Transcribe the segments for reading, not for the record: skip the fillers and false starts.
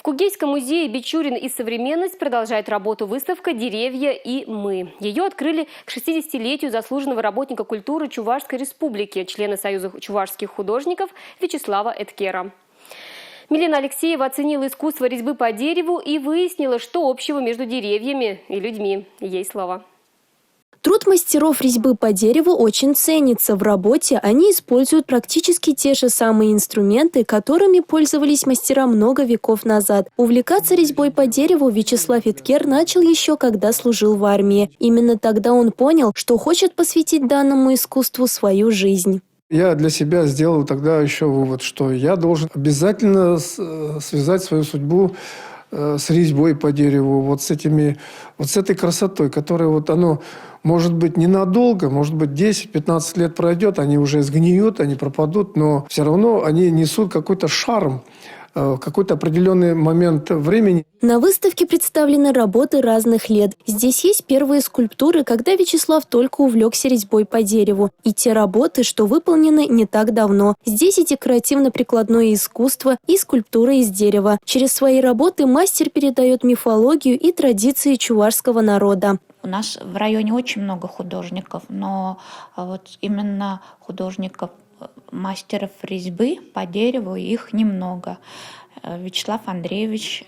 Кугейском музее «Бичурин и современность» продолжает работу выставка «Деревья и мы». Ее открыли к 60-летию заслуженного работника культуры Чувашской республики, члена Союза чувашских художников Вячеслава Эткера. Милена Алексеева оценила искусство резьбы по дереву и выяснила, что общего между деревьями и людьми. Ей слово. Труд мастеров резьбы по дереву очень ценится. В работе они используют практически те же самые инструменты, которыми пользовались мастера много веков назад. Увлекаться резьбой по дереву Вячеслав Эткер начал еще когда служил в армии. Именно тогда он понял, что хочет посвятить данному искусству свою жизнь. Я для себя сделал тогда еще вывод, что я должен обязательно связать свою судьбу с резьбой по дереву, вот с этой красотой, которая оно может быть ненадолго, может быть 10-15 лет пройдет, они уже сгниют, они пропадут, но все равно они несут какой-то шарм, какой-то определенный момент времени. На выставке представлены работы разных лет. Здесь есть первые скульптуры, когда Вячеслав только увлекся резьбой по дереву. И те работы, что выполнены не так давно. Здесь и декоративно-прикладное искусство, и скульптура из дерева. Через свои работы мастер передает мифологию и традиции чувашского народа. У нас в районе очень много художников, но вот именно художников, мастеров резьбы по дереву их немного. Вячеслав Андреевич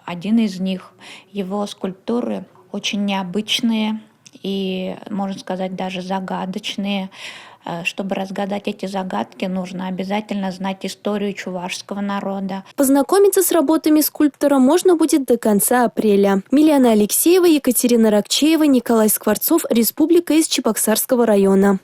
один из них. Его скульптуры очень необычные и, можно сказать, даже загадочные. Чтобы разгадать эти загадки, нужно обязательно знать историю чувашского народа. Познакомиться с работами скульптора можно будет до конца апреля. Милена Алексеева, Екатерина Ракчеева, Николай Скворцов, Республика из Чебоксарского района.